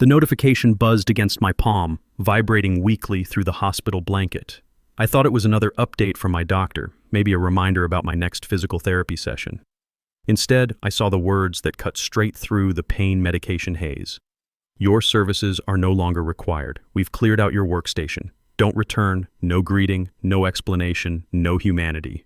The notification buzzed against my palm, vibrating weakly through the hospital blanket. I thought it was another update from my doctor, maybe a reminder about my next physical therapy session. Instead, I saw the words that cut straight through the pain medication haze. Your services are no longer required. We've cleared out your workstation. Don't return, no greeting, no explanation, no humanity.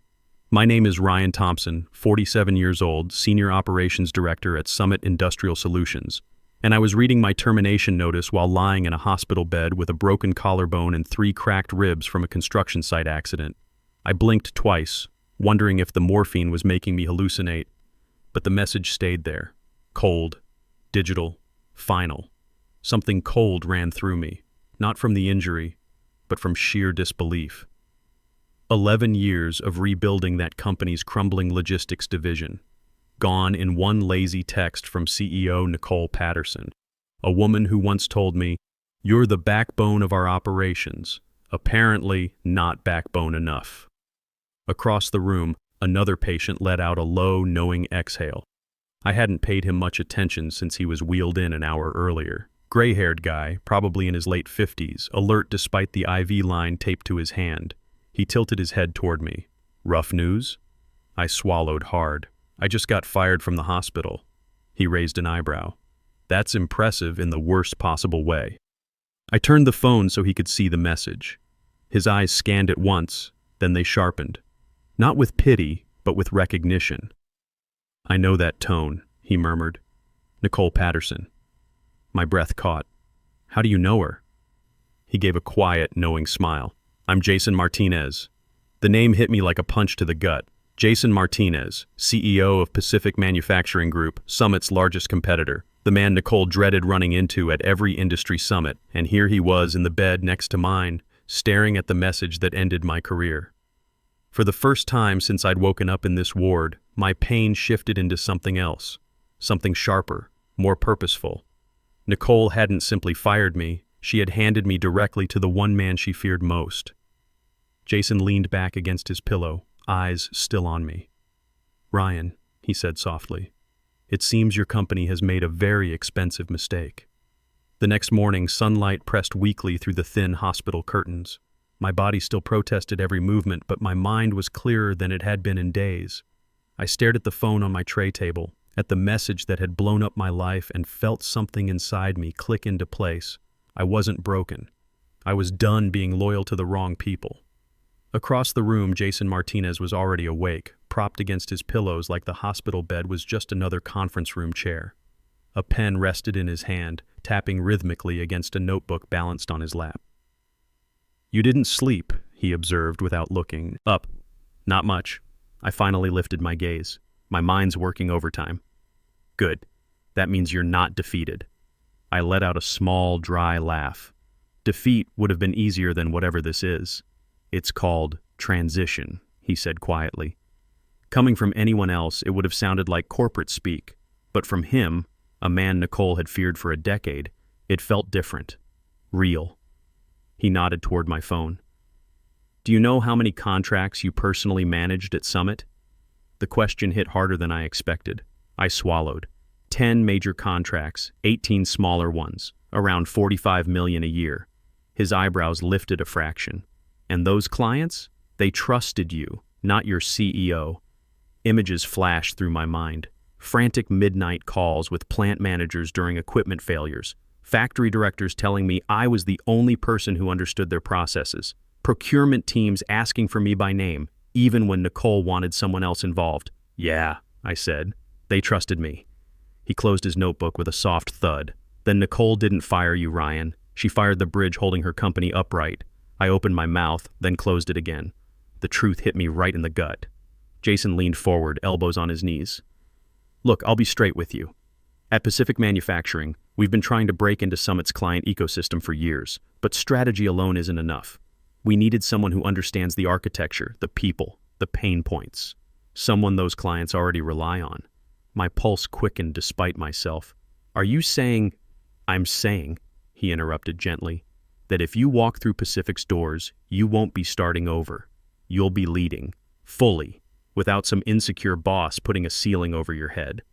My name is Ryan Thompson, 47 years old, Senior Operations Director at Summit Industrial Solutions, and I was reading my termination notice while lying in a hospital bed with a broken collarbone and 3 cracked ribs from a construction site accident. I blinked twice, wondering if the morphine was making me hallucinate, but the message stayed there. Cold, digital, final. Something cold ran through me, not from the injury, but from sheer disbelief. 11 years of rebuilding that company's crumbling logistics division, gone in one lazy text from CEO Nicole Patterson, a woman who once told me, "You're the backbone of our operations," apparently not backbone enough. Across the room, another patient let out a low, knowing exhale. I hadn't paid him much attention since he was wheeled in an hour earlier. Gray-haired guy, probably in his late 50s, alert despite the IV line taped to his hand. He tilted his head toward me. "Rough news?" I swallowed hard. "I just got fired from the hospital." He raised an eyebrow. "That's impressive in the worst possible way." I turned the phone so he could see the message. His eyes scanned it once, then they sharpened. Not with pity, but with recognition. "I know that tone," he murmured. "Nicole Patterson." My breath caught. "How do you know her?" He gave a quiet, knowing smile. "I'm Jason Martinez." The name hit me like a punch to the gut. Jason Martinez, CEO of Pacific Manufacturing Group, Summit's largest competitor, the man Nicole dreaded running into at every industry summit, and here he was in the bed next to mine, staring at the message that ended my career. For the first time since I'd woken up in this ward, my pain shifted into something else, something sharper, more purposeful. Nicole hadn't simply fired me, she had handed me directly to the one man she feared most. Jason leaned back against his pillow, eyes still on me. "Ryan," he said softly, "it seems your company has made a very expensive mistake." The next morning, sunlight pressed weakly through the thin hospital curtains. My body still protested every movement, but my mind was clearer than it had been in days. I stared at the phone on my tray table, at the message that had blown up my life, and felt something inside me click into place. I wasn't broken. I was done being loyal to the wrong people. Across the room, Jason Martinez was already awake, propped against his pillows like the hospital bed was just another conference room chair. A pen rested in his hand, tapping rhythmically against a notebook balanced on his lap. "You didn't sleep," he observed without looking up. "Not much." I finally lifted my gaze. "My mind's working overtime." "Good. That means you're not defeated." I let out a small, dry laugh. "Defeat would have been easier than whatever this is. It's called transition," he said quietly. Coming from anyone else, it would have sounded like corporate speak, but from him, a man Nicole had feared for a decade, it felt different, real. He nodded toward my phone. "Do you know how many contracts you personally managed at Summit?" The question hit harder than I expected. I swallowed. 10 major contracts, 18 smaller ones, around $45 million a year. His eyebrows lifted a fraction. "And those clients? They trusted you, not your CEO." Images flashed through my mind. Frantic midnight calls with plant managers during equipment failures. Factory directors telling me I was the only person who understood their processes. Procurement teams asking for me by name, even when Nicole wanted someone else involved. "Yeah," I said. "They trusted me." He closed his notebook with a soft thud. "Then Nicole didn't fire you, Ryan. She fired the bridge holding her company upright." I opened my mouth, then closed it again. The truth hit me right in the gut. Jason leaned forward, elbows on his knees. "Look, I'll be straight with you. At Pacific Manufacturing, we've been trying to break into Summit's client ecosystem for years, but strategy alone isn't enough. We needed someone who understands the architecture, the people, the pain points. Someone those clients already rely on." My pulse quickened despite myself. "Are you saying—" "I'm saying," he interrupted gently, "that if you walk through Pacific's doors, you won't be starting over. You'll be leading, fully, without some insecure boss putting a ceiling over your head."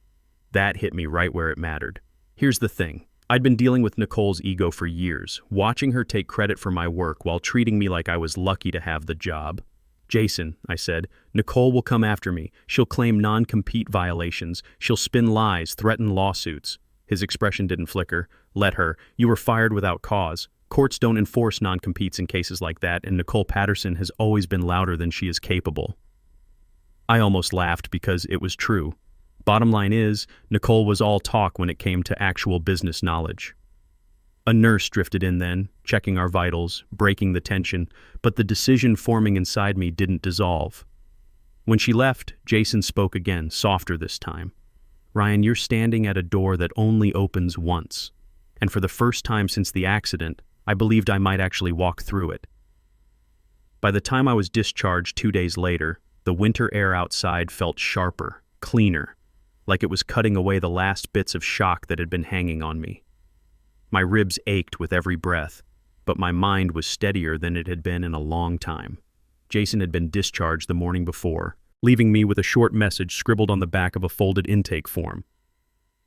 That hit me right where it mattered. "Here's the thing. I'd been dealing with Nicole's ego for years, watching her take credit for my work while treating me like I was lucky to have the job. "Jason," I said, "Nicole will come after me. She'll claim non-compete violations. She'll spin lies, threaten lawsuits." His expression didn't flicker. "Let her. You were fired without cause. Courts don't enforce non-competes in cases like that, and Nicole Patterson has always been louder than she is capable." I almost laughed because it was true. Bottom line is, Nicole was all talk when it came to actual business knowledge. A nurse drifted in then, checking our vitals, breaking the tension, but the decision forming inside me didn't dissolve. When she left, Jason spoke again, softer this time. "Ryan, you're standing at a door that only opens once. And for the first time since the accident, I believed I might actually walk through it." By the time I was discharged 2 days later, the winter air outside felt sharper, cleaner, like it was cutting away the last bits of shock that had been hanging on me. My ribs ached with every breath, but my mind was steadier than it had been in a long time. Jason had been discharged the morning before, leaving me with a short message scribbled on the back of a folded intake form.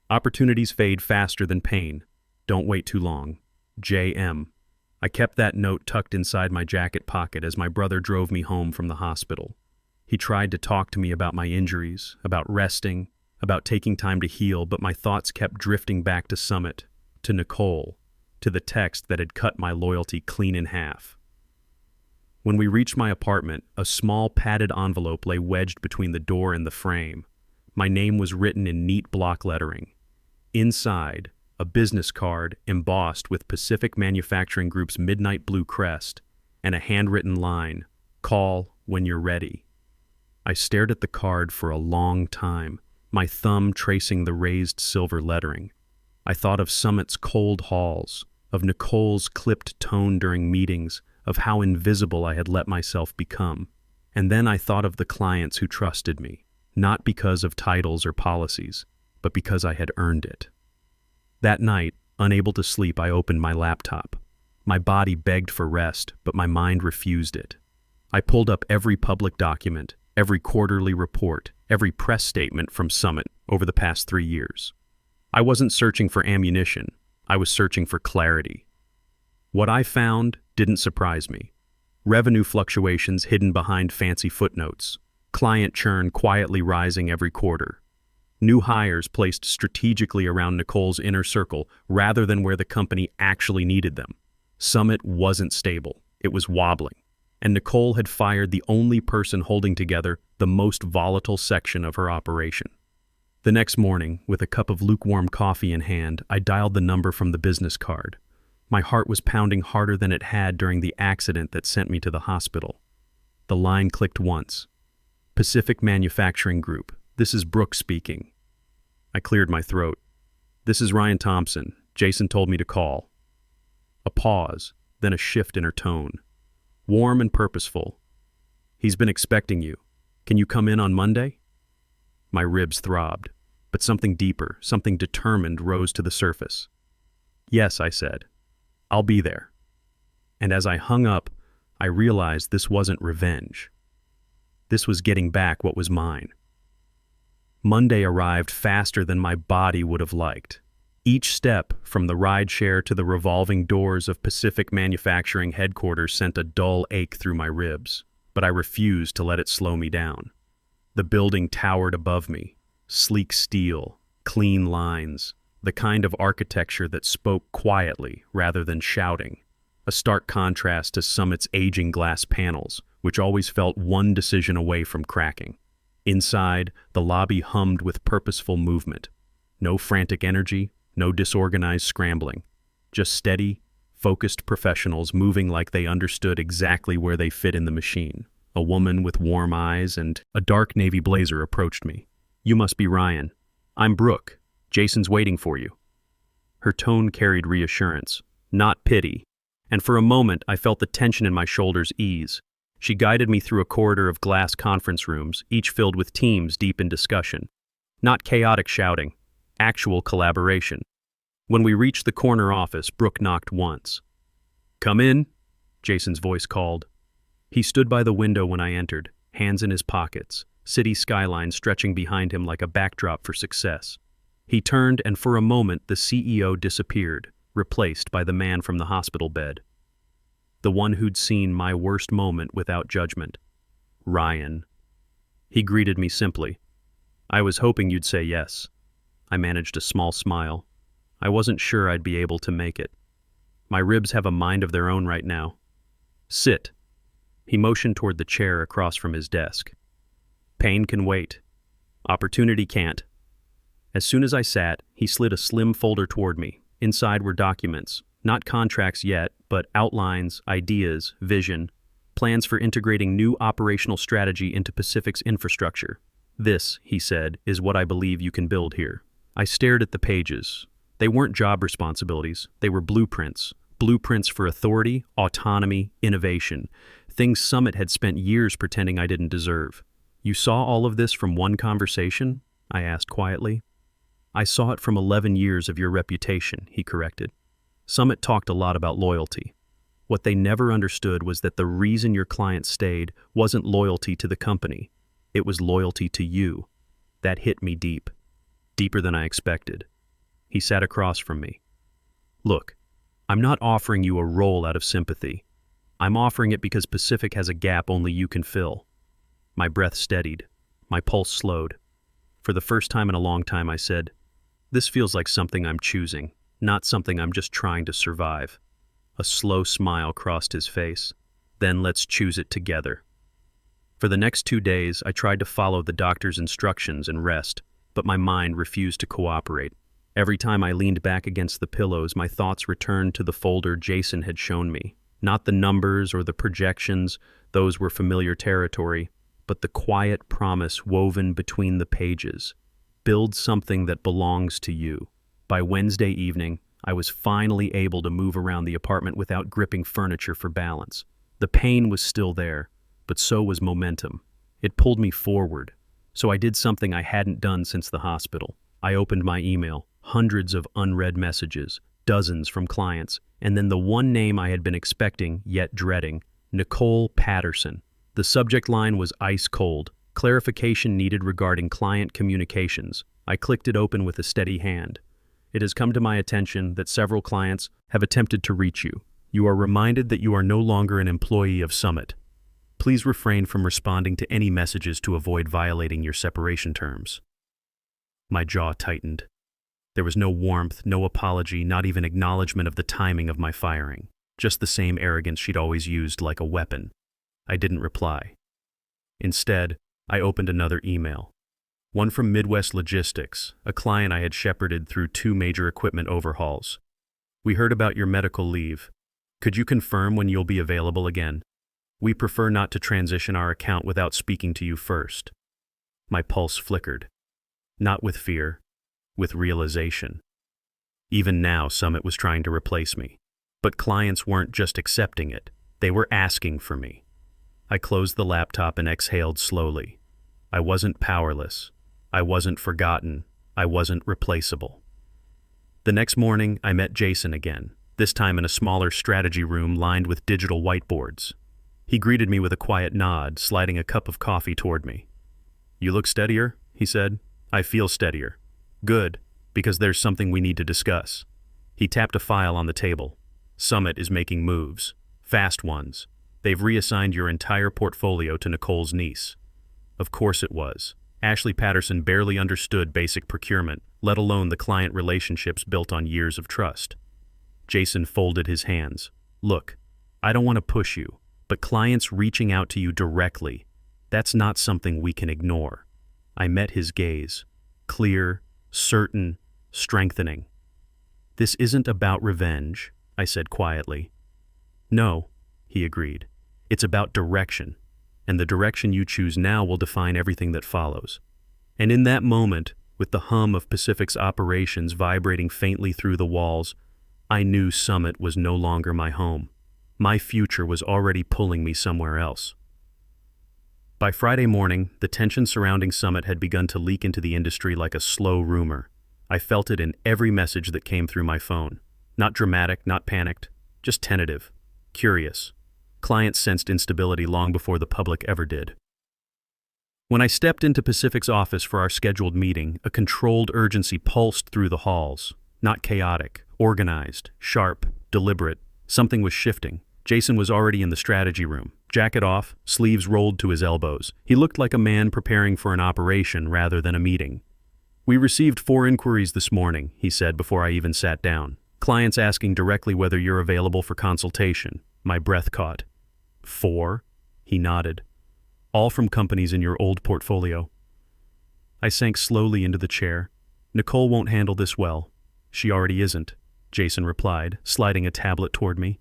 "Opportunities fade faster than pain. Don't wait too long. J.M." I kept that note tucked inside my jacket pocket as my brother drove me home from the hospital. He tried to talk to me about my injuries, about resting, about taking time to heal, but my thoughts kept drifting back to Summit, to Nicole, to the text that had cut my loyalty clean in half. When we reached my apartment, a small padded envelope lay wedged between the door and the frame. My name was written in neat block lettering. Inside, a business card embossed with Pacific Manufacturing Group's midnight blue crest, and a handwritten line, "Call when you're ready." I stared at the card for a long time, my thumb tracing the raised silver lettering. I thought of Summit's cold halls, of Nicole's clipped tone during meetings, of how invisible I had let myself become. And then I thought of the clients who trusted me, not because of titles or policies, but because I had earned it. That night, unable to sleep, I opened my laptop. My body begged for rest, but my mind refused it. I pulled up every public document, every quarterly report, every press statement from Summit over the past 3 years. I wasn't searching for ammunition. I was searching for clarity. What I found didn't surprise me. Revenue fluctuations hidden behind fancy footnotes. Client churn quietly rising every quarter. New hires placed strategically around Nicole's inner circle rather than where the company actually needed them. Summit wasn't stable. It was wobbling. And Nicole had fired the only person holding together the most volatile section of her operation. The next morning, with a cup of lukewarm coffee in hand, I dialed the number from the business card. My heart was pounding harder than it had during the accident that sent me to the hospital. The line clicked once. "Pacific Manufacturing Group. This is Brooke speaking." I cleared my throat. "This is Ryan Thompson. Jason told me to call." A pause, then a shift in her tone. Warm and purposeful. "He's been expecting you. Can you come in on Monday?" My ribs throbbed, but something deeper, something determined rose to the surface. "Yes," I said. "I'll be there." And as I hung up, I realized this wasn't revenge. This was getting back what was mine. Monday arrived faster than my body would have liked. Each step, from the rideshare to the revolving doors of Pacific Manufacturing headquarters, sent a dull ache through my ribs, but I refused to let it slow me down. The building towered above me, sleek steel, clean lines, the kind of architecture that spoke quietly rather than shouting, a stark contrast to Summit's aging glass panels, which always felt one decision away from cracking. Inside, the lobby hummed with purposeful movement. No frantic energy, no disorganized scrambling. Just steady, focused professionals moving like they understood exactly where they fit in the machine. A woman with warm eyes and a dark navy blazer approached me. "You must be Ryan. I'm Brooke. Jason's waiting for you." Her tone carried reassurance, not pity, and for a moment I felt the tension in my shoulders ease. She guided me through a corridor of glass conference rooms, each filled with teams deep in discussion. Not chaotic shouting, actual collaboration. When we reached the corner office, Brooke knocked once. "Come in," Jason's voice called. He stood by the window when I entered, hands in his pockets, city skyline stretching behind him like a backdrop for success. He turned, and for a moment the CEO disappeared, replaced by the man from the hospital bed. The one who'd seen my worst moment without judgment. Ryan. He greeted me simply. "I was hoping you'd say yes." I managed a small smile. I wasn't sure I'd be able to make it. My ribs have a mind of their own right now. "Sit." He motioned toward the chair across from his desk. "Pain can wait. Opportunity can't." As soon as I sat, he slid a slim folder toward me. Inside were documents, not contracts yet, but outlines, ideas, vision, plans for integrating new operational strategy into Pacific's infrastructure. "This," he said, "is what I believe you can build here." I stared at the pages. They weren't job responsibilities, they were blueprints. Blueprints for authority, autonomy, innovation. Things Summit had spent years pretending I didn't deserve. "You saw all of this from one conversation?" I asked quietly. "I saw it from 11 years of your reputation," he corrected. Summit talked a lot about loyalty. What they never understood was that the reason your client stayed wasn't loyalty to the company. It was loyalty to you. That hit me deep. Deeper than I expected. He sat across from me. "Look, I'm not offering you a role out of sympathy. I'm offering it because Pacific has a gap only you can fill." My breath steadied. My pulse slowed. For the first time in a long time, I said, "This feels like something I'm choosing, not something I'm just trying to survive." A slow smile crossed his face. "Then let's choose it together." For the next 2 days, I tried to follow the doctor's instructions and rest, but my mind refused to cooperate. Every time I leaned back against the pillows, my thoughts returned to the folder Jason had shown me. Not the numbers or the projections, those were familiar territory, but the quiet promise woven between the pages. Build something that belongs to you. By Wednesday evening, I was finally able to move around the apartment without gripping furniture for balance. The pain was still there, but so was momentum. It pulled me forward. So I did something I hadn't done since the hospital. I opened my email, hundreds of unread messages, dozens from clients, and then the one name I had been expecting, yet dreading, Nicole Patterson. The subject line was ice cold, clarification needed regarding client communications. I clicked it open with a steady hand. "It has come to my attention that several clients have attempted to reach you. You are reminded that you are no longer an employee of Summit. Please refrain from responding to any messages to avoid violating your separation terms." My jaw tightened. There was no warmth, no apology, not even acknowledgement of the timing of my firing. Just the same arrogance she'd always used like a weapon. I didn't reply. Instead, I opened another email. One from Midwest Logistics, a client I had shepherded through 2 major equipment overhauls. "We heard about your medical leave. Could you confirm when you'll be available again? We prefer not to transition our account without speaking to you first." My pulse flickered. Not with fear, with realization. Even now, Summit was trying to replace me. But clients weren't just accepting it, they were asking for me. I closed the laptop and exhaled slowly. I wasn't powerless. I wasn't forgotten. I wasn't replaceable. The next morning, I met Jason again, this time in a smaller strategy room lined with digital whiteboards. He greeted me with a quiet nod, sliding a cup of coffee toward me. "You look steadier," he said. "I feel steadier." "Good, because there's something we need to discuss." He tapped a file on the table. "Summit is making moves. Fast ones. They've reassigned your entire portfolio to Nicole's niece." Of course it was. Ashley Patterson barely understood basic procurement, let alone the client relationships built on years of trust. Jason folded his hands. "Look, I don't want to push you, but clients reaching out to you directly, that's not something we can ignore." I met his gaze. Clear, certain, strengthening. "This isn't about revenge," I said quietly. "No," he agreed. "It's about direction, and the direction you choose now will define everything that follows." And in that moment, with the hum of Pacific's operations vibrating faintly through the walls, I knew Summit was no longer my home. My future was already pulling me somewhere else. By Friday morning, the tension surrounding Summit had begun to leak into the industry like a slow rumor. I felt it in every message that came through my phone. Not dramatic, not panicked, just tentative, curious. Clients sensed instability long before the public ever did. When I stepped into Pacific's office for our scheduled meeting, a controlled urgency pulsed through the halls. Not chaotic, organized, sharp, deliberate. Something was shifting. Jason was already in the strategy room, jacket off, sleeves rolled to his elbows. He looked like a man preparing for an operation rather than a meeting. "We received 4 inquiries this morning," he said before I even sat down. "Clients asking directly whether you're available for consultation." My breath caught. 4? He nodded. "All from companies in your old portfolio." I sank slowly into the chair. "Nicole won't handle this well." "She already isn't," Jason replied, sliding a tablet toward me.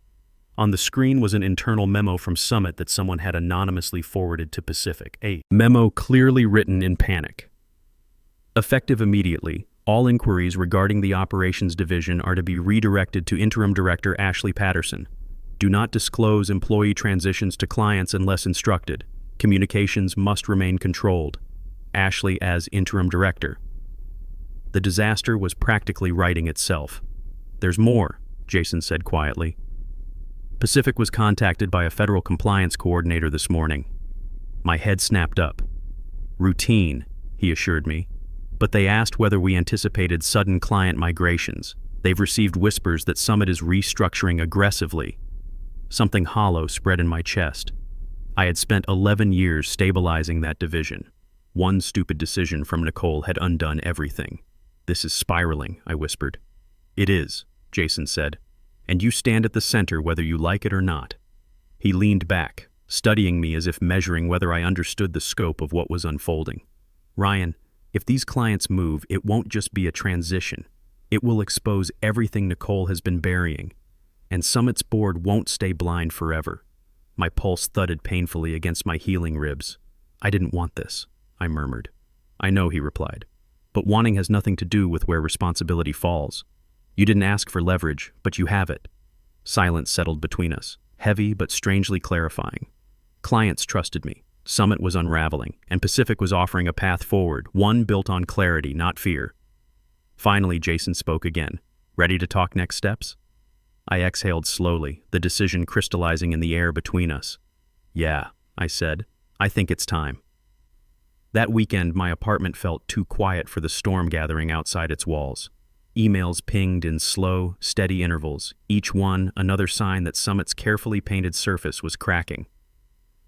On the screen was an internal memo from Summit that someone had anonymously forwarded to Pacific. A memo clearly written in panic. "Effective immediately, all inquiries regarding the operations division are to be redirected to Interim Director Ashley Patterson. Do not disclose employee transitions to clients unless instructed. Communications must remain controlled. Ashley as Interim Director." The disaster was practically writing itself. "There's more," Jason said quietly. "Pacific was contacted by a federal compliance coordinator this morning." My head snapped up. "Routine," he assured me. "But they asked whether we anticipated sudden client migrations. They've received whispers that Summit is restructuring aggressively." Something hollow spread in my chest. I had spent 11 years stabilizing that division. One stupid decision from Nicole had undone everything. "This is spiraling," I whispered. "It is," Jason said. "And you stand at the center whether you like it or not." He leaned back, studying me as if measuring whether I understood the scope of what was unfolding. "Ryan, if these clients move, it won't just be a transition. It will expose everything Nicole has been burying. And Summit's board won't stay blind forever." My pulse thudded painfully against my healing ribs. "I didn't want this," I murmured. "I know," he replied. "But wanting has nothing to do with where responsibility falls. You didn't ask for leverage, but you have it." Silence settled between us, heavy but strangely clarifying. Clients trusted me. Summit was unraveling, and Pacific was offering a path forward, one built on clarity, not fear. Finally, Jason spoke again. "Ready to talk next steps?" I exhaled slowly, the decision crystallizing in the air between us. "Yeah," I said. "I think it's time." That weekend, my apartment felt too quiet for the storm gathering outside its walls. Emails pinged in slow, steady intervals, each one another sign that Summit's carefully painted surface was cracking.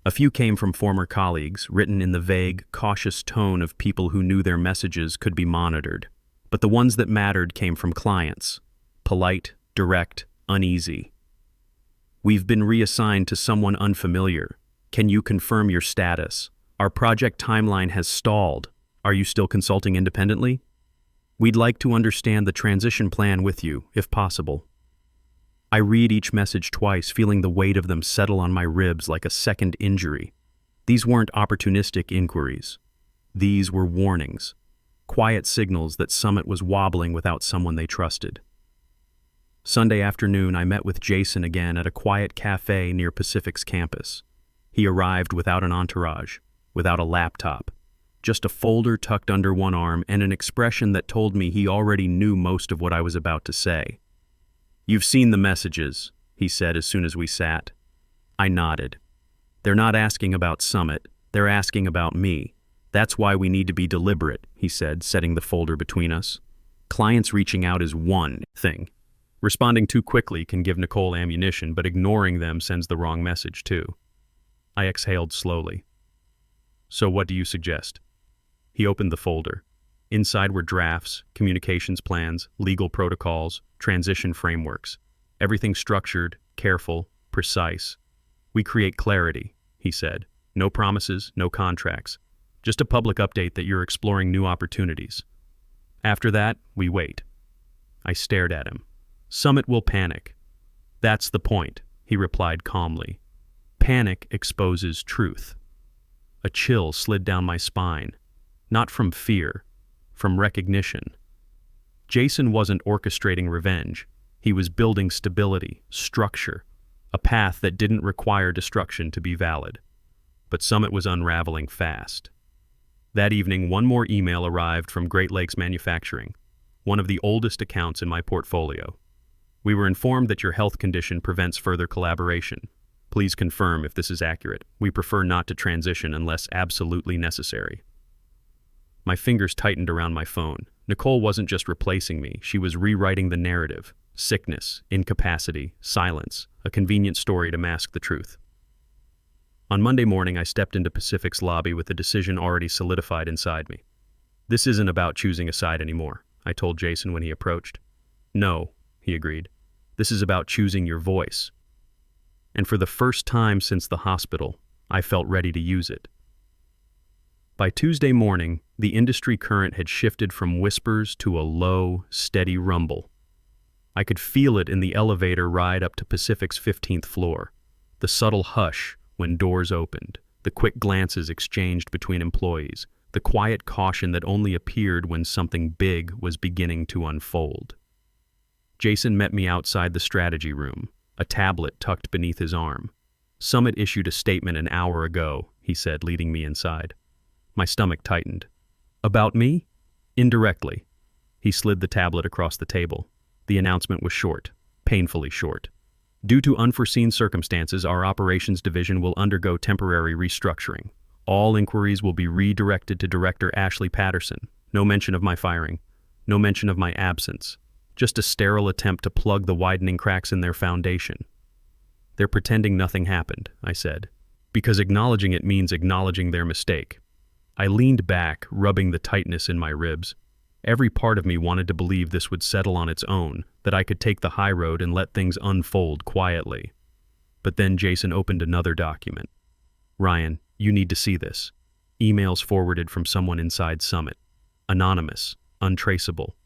A few came from former colleagues, written in the vague, cautious tone of people who knew their messages could be monitored. But the ones that mattered came from clients. Polite, direct, uneasy. "We've been reassigned to someone unfamiliar. Can you confirm your status? Our project timeline has stalled. Are you still consulting independently? We'd like to understand the transition plan with you, if possible." I read each message twice, feeling the weight of them settle on my ribs like a second injury. These weren't opportunistic inquiries. These were warnings. Quiet signals that Summit was wobbling without someone they trusted. Sunday afternoon, I met with Jason again at a quiet cafe near Pacific's campus. He arrived without an entourage, without a laptop. Just a folder tucked under one arm and an expression that told me he already knew most of what I was about to say. "You've seen the messages," he said as soon as we sat. I nodded. "They're not asking about Summit, they're asking about me. That's why we need to be deliberate," he said, setting the folder between us. "Clients reaching out is one thing. Responding too quickly can give Nicole ammunition, but ignoring them sends the wrong message too." I exhaled slowly. "So what do you suggest?" He opened the folder. Inside were drafts, communications plans, legal protocols, transition frameworks. Everything structured, careful, precise. "We create clarity," he said. "No promises, no contracts. Just a public update that you're exploring new opportunities. After that, we wait." I stared at him. "Summit will panic." "That's the point," he replied calmly. "Panic exposes truth." A chill slid down my spine. Not from fear, from recognition. Jason wasn't orchestrating revenge. He was building stability, structure, a path that didn't require destruction to be valid. But Summit was unraveling fast. That evening, one more email arrived from Great Lakes Manufacturing, one of the oldest accounts in my portfolio. "We were informed that your health condition prevents further collaboration. Please confirm if this is accurate. We prefer not to transition unless absolutely necessary. My fingers tightened around my phone. Nicole wasn't just replacing me, she was rewriting the narrative. Sickness, incapacity, silence, a convenient story to mask the truth. On Monday morning, I stepped into Pacific's lobby with the decision already solidified inside me. This isn't about choosing a side anymore, I told Jason when he approached. No, he agreed. This is about choosing your voice. And for the first time since the hospital, I felt ready to use it. By Tuesday morning, the industry current had shifted from whispers to a low, steady rumble. I could feel it in the elevator ride up to Pacific's 15th floor, the subtle hush when doors opened, the quick glances exchanged between employees, the quiet caution that only appeared when something big was beginning to unfold. Jason met me outside the strategy room, a tablet tucked beneath his arm. Summit issued a statement an hour ago, he said, leading me inside. My stomach tightened. About me? Indirectly. He slid the tablet across the table. The announcement was short, painfully short. Due to unforeseen circumstances, our operations division will undergo temporary restructuring. All inquiries will be redirected to Director Ashley Patterson. No mention of my firing. No mention of my absence. Just a sterile attempt to plug the widening cracks in their foundation. They're pretending nothing happened, I said, because acknowledging it means acknowledging their mistake. I leaned back, rubbing the tightness in my ribs. Every part of me wanted to believe this would settle on its own, that I could take the high road and let things unfold quietly. But then Jason opened another document. Ryan, you need to see this. Emails forwarded from someone inside Summit. Anonymous, untraceable.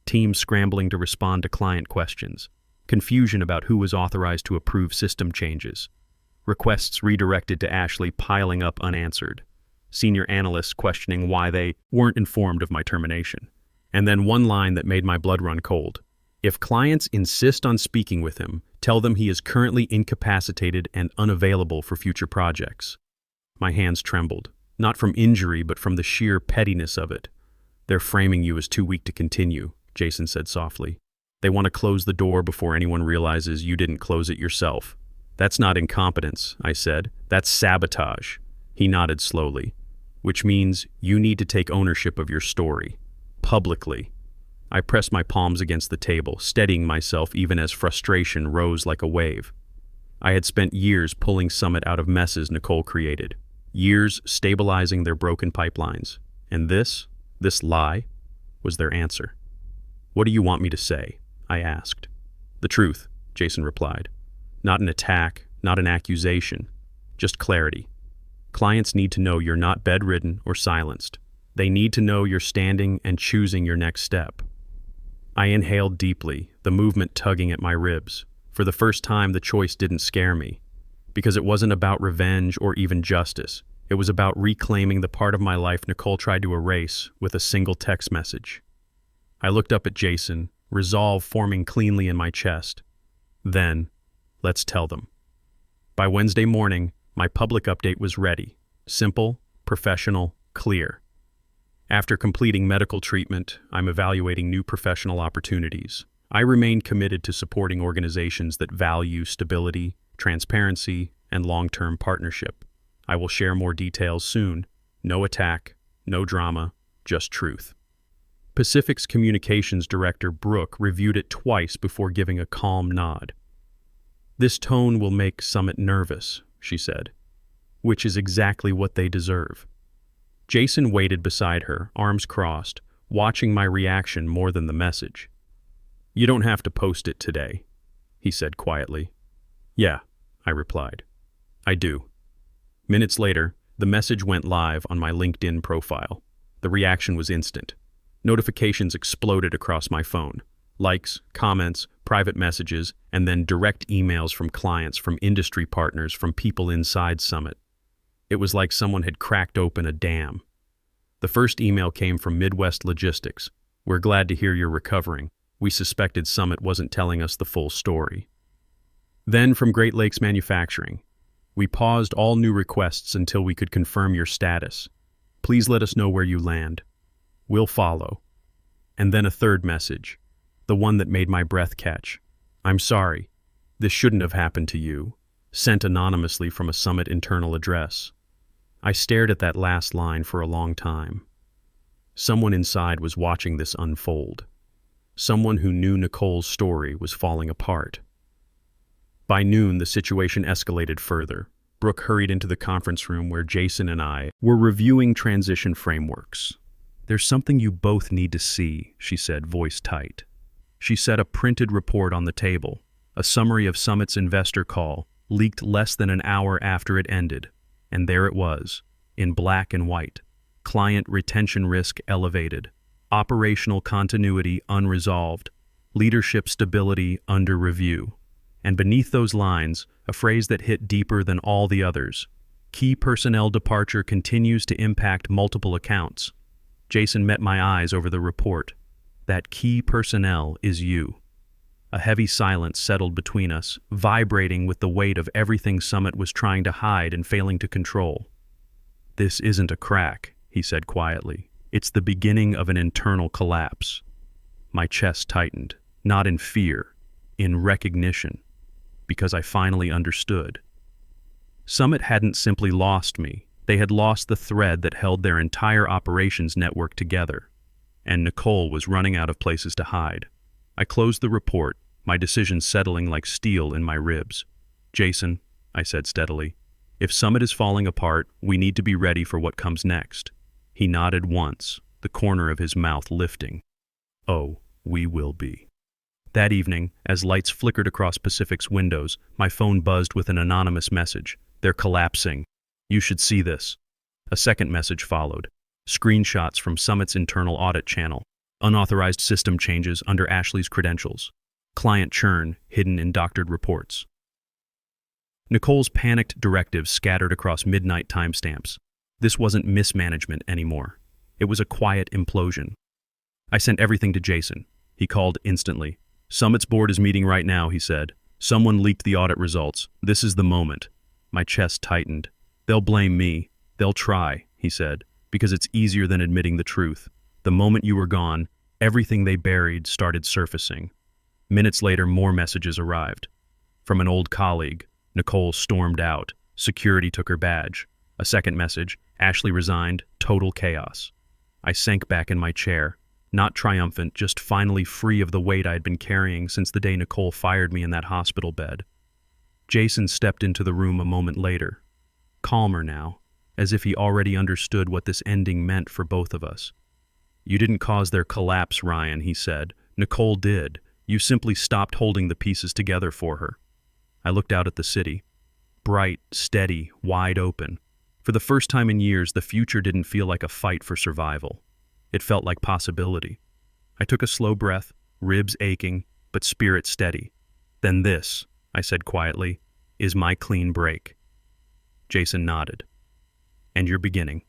Team scrambling to respond to client questions. Confusion about who was authorized to approve system changes. Requests redirected to Ashley piling up unanswered. Senior analysts questioning why they weren't informed of my termination. And then one line that made my blood run cold. If clients insist on speaking with him, tell them he is currently incapacitated and unavailable for future projects. My hands trembled, not from injury but from the sheer pettiness of it. They're framing you as too weak to continue, Jason said softly. They want to close the door before anyone realizes you didn't close it yourself. That's not incompetence, I said. That's sabotage. He nodded slowly. Which means you need to take ownership of your story. Publicly. I pressed my palms against the table, steadying myself even as frustration rose like a wave. I had spent years pulling Summit out of messes Nicole created. Years stabilizing their broken pipelines. And this lie, was their answer. What do you want me to say? I asked. The truth, Jason replied. Not an attack, not an accusation, just clarity. Clients need to know you're not bedridden or silenced. They need to know you're standing and choosing your next step. I inhaled deeply, the movement tugging at my ribs. For the first time, the choice didn't scare me, because it wasn't about revenge or even justice. It was about reclaiming the part of my life Nicole tried to erase with a single text message. I looked up at Jason, resolve forming cleanly in my chest. Then, let's tell them. By Wednesday morning, my public update was ready. Simple, professional, clear. After completing medical treatment, I'm evaluating new professional opportunities. I remain committed to supporting organizations that value stability, transparency, and long-term partnership. I will share more details soon. No attack, no drama, just truth. Pacific's communications director, Brooke, reviewed it twice before giving a calm nod. This tone will make Summit nervous, she said, which is exactly what they deserve. Jason waited beside her, arms crossed, watching my reaction more than the message. You don't have to post it today, he said quietly. Yeah, I replied. I do. Minutes later, the message went live on my LinkedIn profile. The reaction was instant. Notifications exploded across my phone. Likes, comments, private messages, and then direct emails from clients, from industry partners, from people inside Summit. It was like someone had cracked open a dam. The first email came from Midwest Logistics. We're glad to hear you're recovering. We suspected Summit wasn't telling us the full story. Then from Great Lakes Manufacturing. We paused all new requests until we could confirm your status. Please let us know where you land. We'll follow. And then a third message, the one that made my breath catch. I'm sorry. This shouldn't have happened to you. sent anonymously from a Summit internal address. I stared at that last line for a long time. Someone inside was watching this unfold. Someone who knew Nicole's story was falling apart. By noon, the situation escalated further. Brooke hurried into the conference room where Jason and I were reviewing transition frameworks. "There's something you both need to see," she said, voice tight. She set a printed report on the table, a summary of Summit's investor call, leaked less than an hour after it ended. And there it was, in black and white. Client retention risk elevated, operational continuity unresolved, leadership stability under review. And beneath those lines, a phrase that hit deeper than all the others: key personnel departure continues to impact multiple accounts. Jason met my eyes over the report. "That key personnel is you." A heavy silence settled between us, vibrating with the weight of everything Summit was trying to hide and failing to control. "This isn't a crack," he said quietly. "It's the beginning of an internal collapse." My chest tightened, not in fear, in recognition, because I finally understood. Summit hadn't simply lost me. They had lost the thread that held their entire operations network together. And Nicole was running out of places to hide. I closed the report, my decision settling like steel in my ribs. "Jason," I said steadily, "if Summit is falling apart, we need to be ready for what comes next." He nodded once, the corner of his mouth lifting. "Oh, we will be." That evening, as lights flickered across Pacific's windows, my phone buzzed with an anonymous message. "They're collapsing. You should see this." A second message followed. Screenshots from Summit's internal audit channel. Unauthorized system changes under Ashley's credentials. Client churn hidden in doctored reports. Nicole's panicked directives scattered across midnight timestamps. This wasn't mismanagement anymore. It was a quiet implosion. I sent everything to Jason. He called instantly. "Summit's board is meeting right now," he said. "Someone leaked the audit results. This is the moment." My chest tightened. "They'll blame me. They'll try," he said, "because it's easier than admitting the truth. The moment you were gone, everything they buried started surfacing." Minutes later, more messages arrived. From an old colleague, Nicole stormed out. Security took her badge. A second message, Ashley resigned, total chaos. I sank back in my chair, not triumphant, just finally free of the weight I had been carrying since the day Nicole fired me in that hospital bed. Jason stepped into the room a moment later, calmer now, as if he already understood what this ending meant for both of us. "You didn't cause their collapse, Ryan," he said. "Nicole did. You simply stopped holding the pieces together for her." I looked out at the city. Bright, steady, wide open. For the first time in years, the future didn't feel like a fight for survival. It felt like possibility. I took a slow breath, ribs aching, but spirit steady. "Then this," I said quietly, "is my clean break." Jason nodded. "And you're beginning."